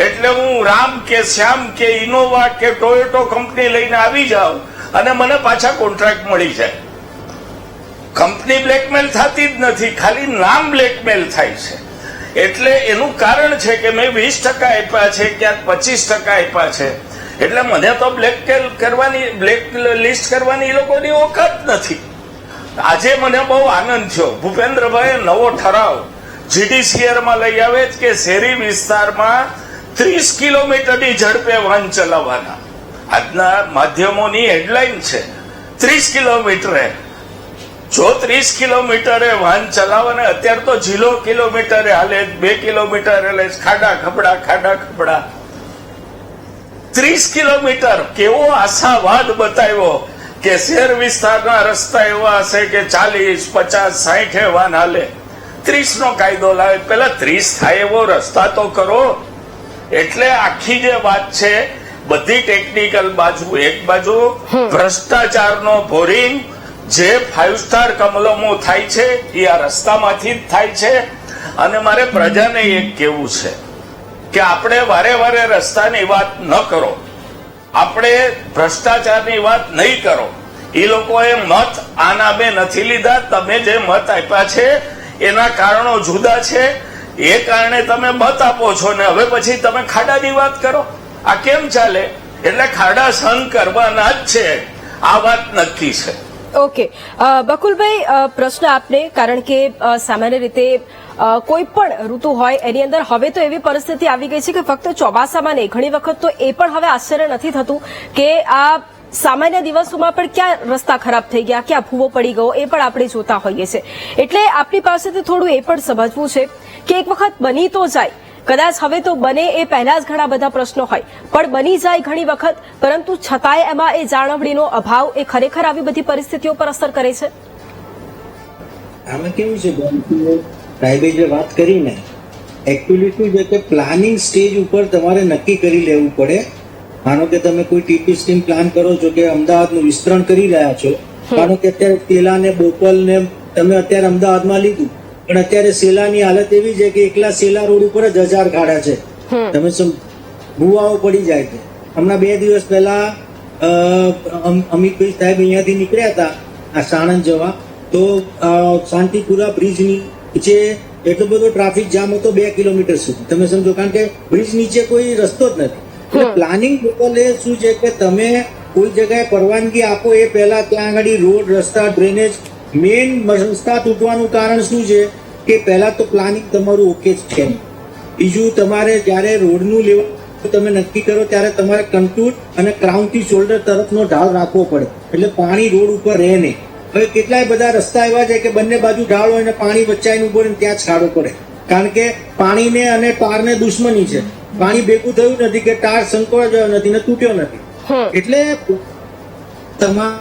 એટલે હું રામ કે શ્યામ કે ઇનોવા કે ટોયોટો કંપની લઈને આવી જાઉં અને મને પાછા કોન્ટ્રાક્ટ મળી જાય. કંપની બ્લેકમેલ થતી જ નથી, ખાલી નામ બ્લેકમેલ થાય છે. એટલે એનું કારણ છે કે મેં 20% આપ્યા છે, ક્યાંક 25% આપ્યા છે. એટલે મને તો બ્લેકમેલ કરવાની, બ્લેક લિસ્ટ કરવાની એ લોકોની ઓકાત નથી. આજે મને બહુ આનંદ થયો, ભૂપેન્દ્રભાઈએ નવો ઠરાવ જીડીસીઆરમાં લઈ આવે કે શહેરી વિસ્તારમાં 30 કિલોમીટરની ઝડપે વાહન ચલાવવાના. આજના માધ્યમોની હેડલાઇન છે 30 કિલોમીટરે. જો 30 કિલોમીટરે વાહન ચલાવવાને, અત્યારે તો 0 કિલોમીટરે હાલે, 2 કિલોમીટર એટલે ખાડા ખબડા. 30 કિલોમીટર કેવો આશાવાદ બતાવ્યો કે શહેર વિસ્તારના રસ્તા એવા હશે કે 40, 50, 60 વાહન હાલે. 30 નો કાયદો લાવે. પેલા 30 થાય એવો રસ્તા તો કરો. એટલે આખી જે વાત છે બધી ટેકનિકલ બાજુ એક બાજુ, ભ્રષ્ટાચારનો બોરિંગ, જે 5 સ્ટાર કમલમો થાય છે એ આ રસ્તામાંથી જ થાય છે. અને મારે પ્રજાને એક કહેવું છે કે આપણે વારે વારે રસ્તાની વાત ન કરો, આપણે ભ્રષ્ટાચારની વાત નહીં કરો. એ લોકોએ મત આ નામે નથી લીધા. તમે જે મત આપ્યા છે એના કારણો જુદા છે, એ કારણે તમે મત આપો છો ને હવે પછી તમે ખાડાની વાત કરો. આ કેમ ચાલે? એટલે ખાડા સહન કરવાના જ છે, આ વાત નક્કી છે. ઓકે બકુલભાઈ, પ્રશ્ન આપને, કારણ કે સામાન્ય રીતે કોઈ પણ ઋતુ હોય એની અંદર હવે તો એવી પરિસ્થિતિ આવી ગઈ છે કે ફક્ત ચોમાસામાં નહીં, ઘણી વખત તો એ પણ હવે આશ્ચર્ય નથી થતું કે આ સામાન્ય દિવસોમાં પણ ક્યાં રસ્તા ખરાબ થઈ ગયા, ક્યાં ભૂવો પડી ગયો, એ પણ આપણે જોતા હોઈએ છીએ. એટલે આપણી પાસેથી થોડું એ પણ સમજવું છે કે એક વખત બની તો જાય, કદાચ હવે તો બને એ પહેલા જ ઘણા બધા પ્રશ્નો હોય, પણ બની જાય ઘણી વખત, પરંતુ છતાંય એમાં એ જાળવણીનો અભાવ એ ખરેખર આવી બધી પરિસ્થિતિઓ પર અસર કરે છે. આમાં કેવું છે સાહેબે જે વાત કરીને એકચ્યુઅલી શું છે કે પ્લાનિંગ સ્ટેજ ઉપર તમારે નક્કી કરી લેવું પડે. માનો કે તમે કોઈ ટીપી સ્કીમ પ્લાન કરો છો કે અમદાવાદનું વિસ્તરણ કરી રહ્યા છો, માનો કે અત્યારે સેલા ને બોપલ ને તમે અત્યારે અમદાવાદમાં લીધું, પણ અત્યારે સેલાની હાલત એવી છે કે એકલા સેલા રોડ ઉપર જ 1000 ખાડા છે. તમે ભૂવાઓ પડી જાય છે. હમણાં 2 દિવસ પહેલા અમિતભાઈ સાહેબ અહીંયાથી નીકળ્યા હતા આ સાણંદ જવા, તો શાંતિપુરા બ્રિજ નીચે એટલો બધો ટ્રાફિક જામ હતો 2 કિલોમીટર સુધી. તમે સમજો, કારણ કે બ્રિજ નીચે કોઈ રસ્તો જ નથી. એટલે પ્લાનિંગ લેવલે શું છે કે તમે કોઈ જગ્યાએ પરવાનગી આપો એ પહેલા ત્યાં આગળ રોડ, રસ્તા, ડ્રેનેજ, મેઇન રસ્તા તૂટવાનું કારણ શું છે કે પહેલા તો પ્લાનિંગ તમારું ઓકે જ છે. બીજું, તમારે જયારે રોડનું લેવલ તમે નક્કી કરો ત્યારે તમારે કન્ટૂર અને ક્રાઉન થી શોલ્ડર તરફનો ઢાળ રાખવો પડે, એટલે પાણી રોડ ઉપર રહે નહીં. હવે કેટલાય બધા રસ્તા એવા છે કે બંને બાજુ ઢાળ હોય અને પાણી વચ્ચાઈને ઉભો રહીને ત્યાં જ ખાડો પડે, કારણ કે પાણીને અને ટારને દુશ્મની છે. પાણી ભેગું થયું નથી કે ટાર સંકોચાઈ ગયો નથી ને તૂટ્યો નથી. એટલે તમારે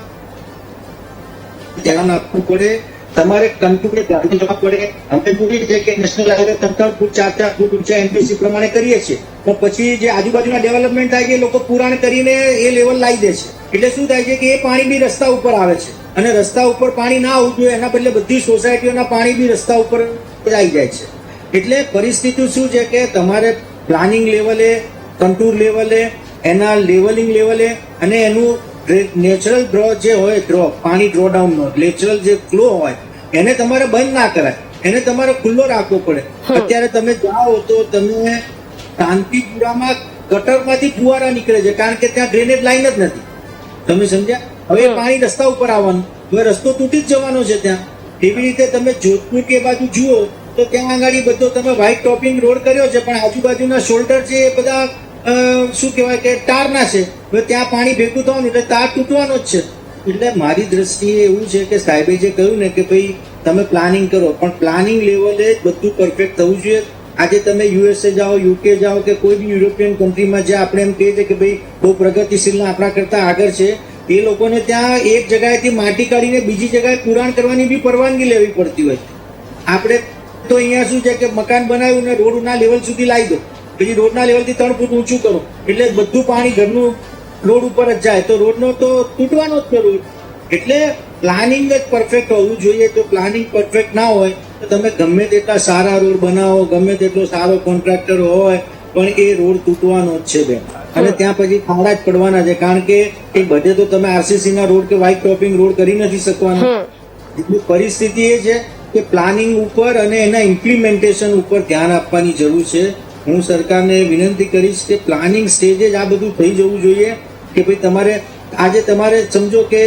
ધ્યાન આપવું પડે, તમારે કંટ્રોલે ધ્યાન જવા પડે. અમે જોયું છે કે નેશનલ હાઈવે 3 ફૂટ 4 ફૂટ ઊંચા એનપીસી પ્રમાણે કરીએ છીએ, પણ પછી જે આજુબાજુના ડેવલપમેન્ટ થાય છે એ લોકો પુરાણ કરીને એ લેવલ લાવી દે છે. એટલે શું થાય છે કે એ પાણી બી રસ્તા ઉપર આવે છે, અને રસ્તા ઉપર પાણી ના આવવું જોઈએ એના બદલે બધી સોસાયટીઓના પાણી બી રસ્તા ઉપર આવી જાય છે. એટલે પરિસ્થિતિ શું છે કે તમારે પ્લાનિંગ લેવલે, કન્ટૂર લેવલે, એના લેવલિંગ લેવલે અને એનું નેચરલ ડ્રો જે હોય, પાણી ડ્રો ડાઉનનો નેચરલ જે ફ્લો હોય એને તમારે બંધ ના કરાય, એને તમારે ખુલ્લો રાખવો પડે. અત્યારે તમે જાઓ તો તમે શાંતિપુરામાં ગટરમાંથી ફુવારા નીકળે છે, કારણ કે ત્યાં ડ્રેનેજ લાઈન જ નથી. તમે સમજ્યા? હવે પાણી રસ્તા ઉપર આવવાનું, હવે રસ્તો તૂટી જ જવાનો છે ત્યાં. એવી રીતે તમે જોધપુર કે બાજુ જુઓ તો ત્યાં આગળ બધો તમે વ્હાઇટ ટોપિંગ રોડ કર્યો છે, પણ આજુબાજુના શોલ્ડર છે એ બધા શું કહેવાય કે ટારના છે. હવે ત્યાં પાણી ભેગું થવાનું એટલે તાર તૂટવાનો જ છે. એટલે મારી દ્રષ્ટિએ એવું છે કે સાહેબે જે કહ્યું ને કે ભાઈ તમે પ્લાનિંગ કરો, પણ પ્લાનિંગ લેવલે જ બધું પરફેક્ટ થવું જોઈએ. આજે તમે યુએસએ જાઓ, યુકે જાઓ કે કોઈ બી યુરોપિયન કન્ટ્રીમાં જે આપણે એમ કહીએ છીએ કે ભાઈ બહુ પ્રગતિશીલ આપણા કરતા આગળ છે, એ લોકોને ત્યાં એક જગ્યાએથી માટી કાઢીને બીજી જગ્યાએ પુરાણ કરવાની બી પરવાનગી લેવી પડતી હોય. આપણે તો અહીંયા શું છે કે મકાન બનાવ્યું ને રોડના લેવલ સુધી લાવી દો, પછી રોડના લેવલથી 3 ફૂટ ઊંચું કરો એટલે બધું પાણી ઘરનું રોડ ઉપર જ જાય, તો રોડનો તો તૂટવાનો જ છે રોડ. એટલે પ્લાનિંગ જ પરફેક્ટ હોવું જોઈએ. તો પ્લાનિંગ પરફેક્ટ ના હોય તો તમે ગમે તેટલા સારા રોડ બનાવો, ગમે તેટલો સારો કોન્ટ્રાક્ટર હોય, પણ એ રોડ તૂટવાનો જ છે બેન. અને ત્યાં પછી ખાડા જ પડવાના છે, કારણ કે એ બધે તો તમે આરસીસી ના રોડ કે વ્હાઇટ ટોપિંગ રોડ કરી નથી શકવાના. એટલી પરિસ્થિતિ એ છે કે પ્લાનિંગ ઉપર અને એના ઇમ્પ્લિમેન્ટેશન ઉપર ધ્યાન આપવાની જરૂર છે. હું સરકારને વિનંતી કરીશ કે પ્લાનિંગ સ્ટેજે જ આ બધું થઈ જવું જોઈએ કે ભાઈ તમારે આજે તમારે સમજો કે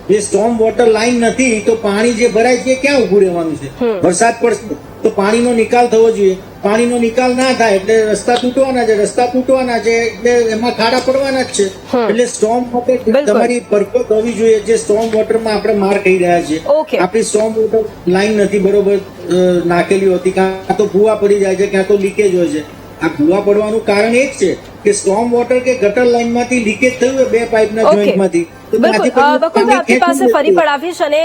જે સ્ટોર્મ વોટર લાઈન નથી તો પાણી જે ભરાય છે ક્યાં ઉભું રહેવાનું છે? વરસાદ પડશે તો પાણીનો નિકાલ થવો જોઈએ. પાણીનો નિકાલ ના થાય એટલે રસ્તા તૂટવાના છે, રસ્તા તૂટવાના છે એટલે એમાં ખાડા પડવાના જ છે. એટલે સ્ટોર્મ વોટર તમારી પરફેક્ટ હોવી જોઈએ. જે સ્ટોર્મ વોટરમાં આપણે માર કહી રહ્યા છીએ, આપણી સ્ટોર્મ વોટર લાઈન નથી બરોબર નાખેલી હોતી, ક્યાં તો ભૂવા પડી જાય છે, ક્યાં તો લીકેજ હોય છે. આ ભૂવા પડવાનું કારણ એ જ છે કે સ્ટોર્મ વોટર કે ગટર લાઈનમાંથી લીકેજ થયું હોય 2 પાઇપના જોઈન્ટમાંથી. બકુલ, આપની પાસે ફરી પણ આવીશ અને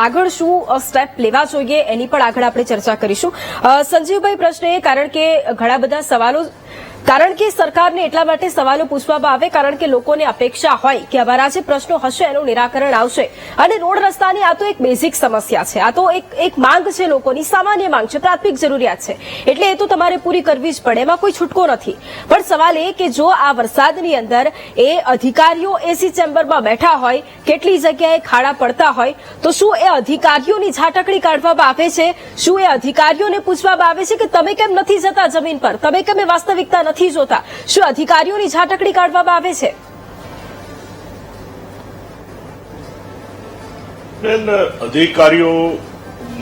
આગળ શું સ્ટેપ લેવા જોઈએ એની પણ આગળ આપણે ચર્ચા કરીશું. સંજીવભાઈ, પ્રશ્ન એ કારણ કે ઘણા બધા સવાલો, કારણ કે સરકારને એટલા માટે સવાલો પૂછવામાં આવે કારણ કે લોકોને અપેક્ષા હોય કે અમારા જે પ્રશ્નો હશે એનું નિરાકરણ આવશે. અને રોડ રસ્તાની આ તો એક બેઝિક સમસ્યા છે, આ તો એક માંગ છે, લોકોની સામાન્ય માંગ છે, પ્રાથમિક જરૂરિયાત છે, એટલે એ તો તમારે પૂરી કરવી જ પડે, એમાં કોઈ છૂટકો નથી. પણ સવાલ એ કે જો આ વરસાદની અંદર એ અધિકારીઓ એસી ચેમ્બરમાં બેઠા હોય, કેટલી જગ્યાએ ખાડા પડતા હોય, તો શું એ અધિકારીઓની ઝાટકડી કાઢવામાં આવે છે? શું એ અધિકારીઓને પૂછવામાં આવે છે કે તમે કેમ નથી જતા જમીન પર, તમે કેમ એ વાસ્તવિકતા નથી જોતા? શું અધિકારીઓની ઝાટકડી કાઢવામાં આવે છે? અધિકારીઓ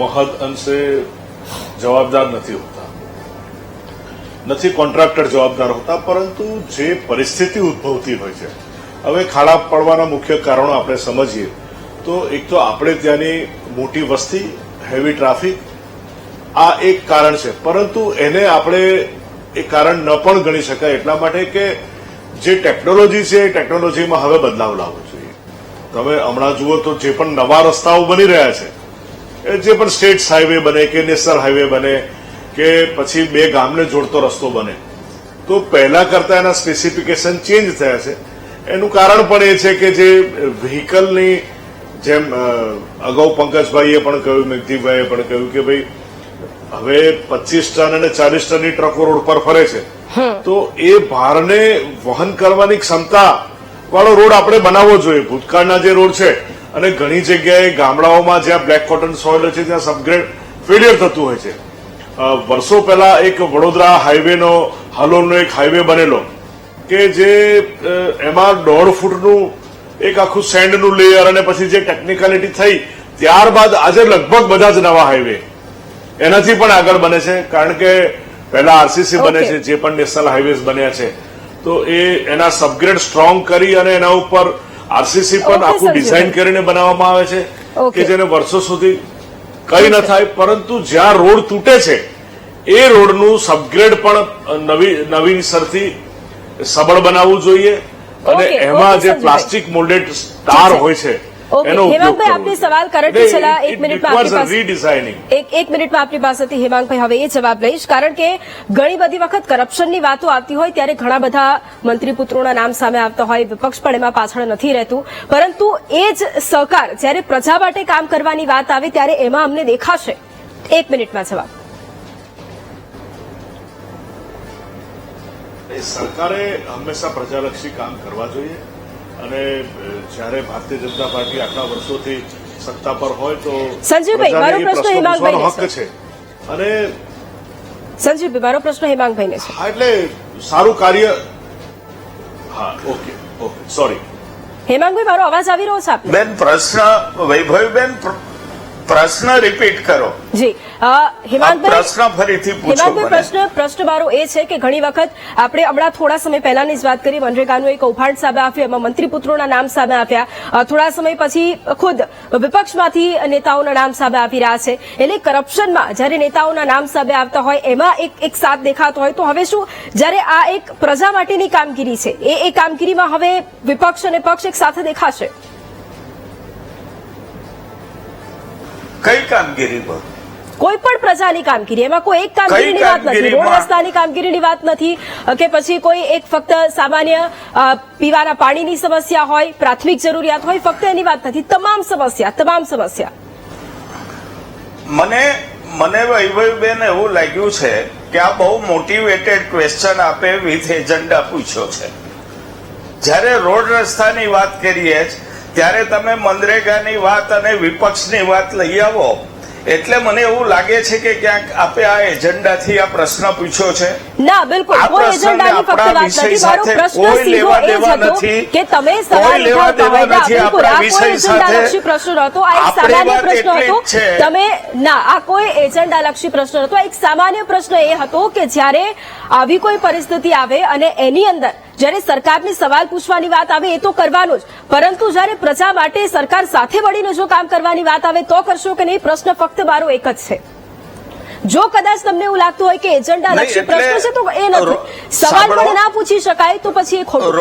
મહદ અંશે જવાબદાર નથી હોતા, નથી કોન્ટ્રાક્ટર જવાબદાર હોતા, પરંતુ જે પરિસ્થિતિ ઉદ્ભવતી હોય છે, હવે ખાડા પડવાના મુખ્ય કારણો આપણે સમજીએ તો એક તો આપણે ત્યાંની મોટી વસ્તી, હેવી ટ્રાફિક આ એક કારણ છે, પરંતુ એને આપણે એ કારણ ન પણ ગણી શકાય એટલા માટે કે જે ટેકનોલોજી છે એ ટેકનોલોજીમાં હવે બદલાવ લાવવો જોઈએ. તમે હમણાં જુઓ તો જે પણ નવા રસ્તાઓ બની રહ્યા છે, જે પણ સ્ટેટ હાઈવે બને કે નેશનલ હાઈવે બને કે પછી બે ગામને જોડતો રસ્તો બને, તો પહેલા કરતા એના સ્પેસિફિકેશન ચેન્જ થયા છે. એનું કારણ પણ એ છે કે જે વ્હીકલની જેમ અગાઉ પંકજભાઈએ પણ કહ્યું, મેઘદીપભાઈએ પણ કહ્યું કે ભાઈ હવે 25 ટન અને 40 ટનની ટ્રકો રોડ પર ફરે છે, તો એ ભારને વહન કરવાની ક્ષમતા વાળો રોડ આપણે બનાવવો જોઈએ. ભૂતકાળના જે રોડ છે અને ઘણી જગ્યાએ ગામડાઓમાં જ્યાં બ્લેક કોટન સોઇલ છે ત્યાં સબગ્રેડ ફેલિયર થતું હોય છે. વર્ષો પહેલા એક વડોદરા હાઈવેનો હાલોલનો એક હાઈવે બનેલો કે જે એમાં 1.5 ફૂટનું એક આખું સેન્ડનું લેયર અને પછી જે ટેકનિકાલિટી થઈ ત્યારબાદ આજે લગભગ બધા જ નવા હાઈવે એનાથી પણ આગળ બને છે, કારણ કે પહેલા આરસીસી બને છે, જે પણ નેશનલ હાઈવેઝ બન્યા છે તો એના સબગ્રેડ સ્ટ્રોંગ કરી અને એના ઉપર આરસીસી પણ આખું ડિઝાઇન કરીને બનાવવામાં આવે છે કે જેને વર્ષો સુધી કઈ ન થાય. પરંતુ જ્યાં રોડ તૂટે છે એ રોડનું સબગ્રેડ પણ નવીનસરથી સબળ બનાવવું જોઈએ અને એમાં જે પ્લાસ્ટિક મોલ્ડેડ સ્ટાર હોય છે એનો ઉપયોગ કરવો. આપને સવાલ કરેક્ટ છેલ્લા એક મિનિટમાં આપની પાસે રીડિઝાઇનિંગ એક મિનિટમાં આપની પાસેથી હેમાંગભાઈ હવે એ જવાબ લઈશ, કારણ કે ઘણી બધી વખત કરપ્શનની વાતો આવતી હોય ત્યારે ઘણા બધા મંત્રી પુત્રોના નામ સામે આવતા હોય, વિપક્ષ પણ એમાં પાછળ નથી રહેતું, પરંતુ એ જ સહકાર જ્યારે પ્રજા માટે કામ કરવાની વાત આવે ત્યારે એમાં અમને દેખાશે. 1 મિનિટમાં જવાબ. સરકારે હંમેશા પ્રજાલક્ષી કામ કરવા જોઈએ અને જ્યારે ભારતીય જનતા પાર્ટી આટલા વર્ષોથી સત્તા પર હોય તો સંજીવભાઈ, મારો પ્રશ્ન હેમાંગભાઈને હક છે અને સંજીવભાઈ, મારો પ્રશ્ન હેમાંગભાઈને છે. હા, એટલે સારું કાર્ય. હા, ઓકે, સોરી. હેમાંગભાઈ, મારો અવાજ આવી રહ્યો છે આપને? બેન, વૈભવીબેન પ્રશ્ન રિપીટ કરો. જી હેમાંગભાઈ, પ્રશ્ન ફરીથી પૂછો. પ્રશ્ન મારો એ છે કે ઘણી વખત આપણે હમણાં થોડા સમય પહેલાની જ વાત કરી, મનરેગાનું એક કૌભાંડ સામે આવ્યું, એમાં મંત્રીપુત્રોના નામ સામે આવ્યા, થોડા સમય પછી ખુદ વિપક્ષમાંથી નેતાઓના નામ સામે આવી રહ્યા છે. એટલે કરપ્શનમાં જ્યારે નેતાઓના નામ સામે આવતા હોય એમાં એક સાથ દેખાતો હોય, તો હવે શું જ્યારે આ એક પ્રજા માટેની કામગીરી છે એ કામગીરીમાં હવે વિપક્ષ અને પક્ષ એક સાથે દેખાશે? કઈ કામગીરી પર? કોઈ પણ પ્રજાની કામગીરી, એમાં કોઈ એક કામગીરીની વાત નથી, રોડ રસ્તાની કામગીરીની વાત નથી કે પછી કોઈ એક ફક્ત સામાન્ય પીવાના પાણીની સમસ્યા હોય, પ્રાથમિક જરૂરિયાત હોય, ફક્ત એની વાત નથી, તમામ સમસ્યા. મને વૈભવીબેન એવું લાગ્યું છે કે આ બહુ મોટિવેટેડ ક્વેશ્ચન આપે વિથ એજન્ડા પૂછ્યો છે. જ્યારે રોડ રસ્તાની વાત કરીએ ત્યારે તમે મનરેગાની વાત અને વિપક્ષની વાત લઈ આવો એટલે મને એવું લાગે છે કે ક્યાંક આપે આ એજન્ડાથી આ પ્રશ્ન પૂછ્યો છે. ના, બિલકુલ કોઈ એજન્ડાની ફક્ત વાત નથી. મારો પ્રશ્ન સીધો એ જ હતો કે તમે સવાલ ઉઠાવતા હોય, બિલકુલ આ કોઈ એજન્ડાલક્ષી પ્રશ્ન નહોતો, આ એક સામાન્ય પ્રશ્ન હતો. તમે ના, આ કોઈ એજન્ડાલક્ષી પ્રશ્ન નહોતો, એક સામાન્ય પ્રશ્ન એ હતો કે જ્યારે આવી કોઈ પરિસ્થિતિ આવે અને એની અંદર જ્યારે સરકારને સવાલ પૂછવાની વાત આવે એ તો કરવાનું જ, પરંતુ જ્યારે પ્રજા માટે સરકાર સાથે મળીને જો કામ કરવાની વાત આવે તો કરશો કે નહીં? પ્રશ્ન ફક્ત મારો એક જ છે. જો કદાચ તમને એવું લાગતું હોય કે એજન્ડા લક્ષી પ્રશ્ન છે તો એ નથી, સવાલ પણ ના પૂછી શકાય તો પછી એ ખોટું.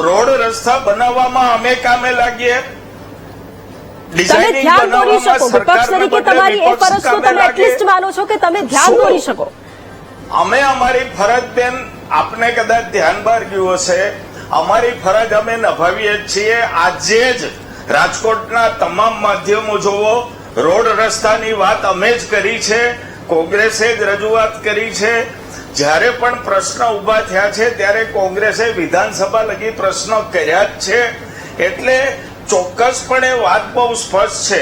રોડ રસ્તા બનાવવામાં અમે કામે લાગીએ, તમે ધ્યાન દોરી શકો, વિપક્ષ તરીકે તમારી એ ફરજ તો તમે એટલીસ્ટ માનો છો કે તમે ધ્યાન દોરી શકો. અમે અમારી ફરજ, બેન, આપને કદાચ ધ્યાન બહાર ગયું હશે, અમારી ફરજ અમે નિભાવીએ છીએ. આજે જ રાજકોટના તમામ માધ્યમો જોવો, રોડ રસ્તાની વાત અમે જ કરી છે, કોંગ્રેસે જ રજૂઆત કરી છે. જ્યારે પણ પ્રશ્ન ઉભા થયા છે ત્યારે કોંગ્રેસે વિધાનસભા લગી પ્રશ્નો કર્યા જ છે. એટલે ચોક્કસપણે વાત બહુ સ્પષ્ટ છે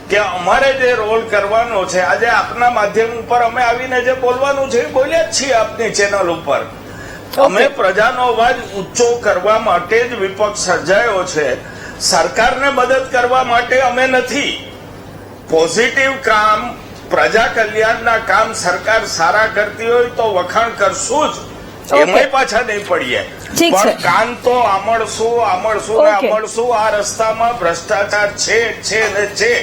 કે અમારે જે રોલ કરવાનો છે, આજે આપના માધ્યમ ઉપર અમે આવીને જે બોલવાનું છે એ બોલ્યા જ છીએ આપની ચેનલ ઉપર. અમે પ્રજાનો અવાજ ઊંચો કરવા માટે જ વિપક્ષ સર્જાયો છે, સરકારને મદદ કરવા માટે અમે નથી. પોઝિટિવ કામ, પ્રજા કલ્યાણના કામ સરકાર સારા કરતી હોય તો વખાણ કરશું જ, એમાં પાછા નહીં પડીએ. પણ કામ તો આમળશું. આ રસ્તામાં ભ્રષ્ટાચાર છે ને છે,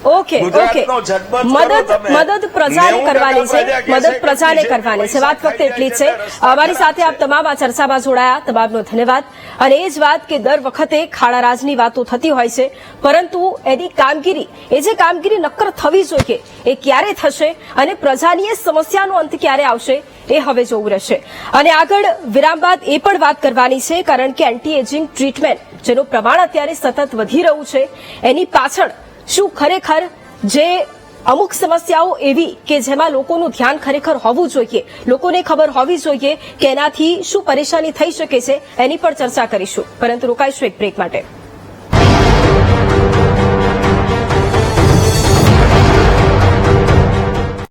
ઓકે ગુજરાતનો ઝટપટ કરો મદદ તમે. મદદ પ્રજાને 90% કરવાની છે, પ્રજા કહેશે મદદ કે પ્રજાને બીજેપી કરવાની છે. વાત ફક્ત પૈસા એટલી જ ખાઈ છે. જાય છે, અમારી સાથે આપ તમામ આ ચર્ચામાં જોડાયા, તમામનો ધન્યવાદ. અને એ જ વાત કે દર વખતે ખાડારાજની વાતો થતી હોય છે, પરંતુ એની કામગીરી, એ જે કામગીરી નક્કર થવી જોઈએ, એ ક્યારે થશે અને પ્રજાની એ સમસ્યાનો અંત ક્યારે આવશે, એ હવે જોવું રહેશે. અને આગળ વિરામ બાદ એ પણ વાત કરવાની છે, કારણ કે એન્ટી એજિંગ ટ્રીટમેન્ટ જેનું પ્રમાણ અત્યારે સતત વધી રહ્યું છે, એની પાછળ શું ખરેખર જે અમુક સમસ્યાઓ એવી કે જેમાં લોકોનું ધ્યાન ખરેખર હોવું જોઈએ, લોકોને ખબર હોવી જોઈએ કે એનાથી શું પરેશાની થઈ શકે છે, એની પર ચર્ચા કરીશું. પરંતુ રોકાઈશું એક બ્રેક માટે.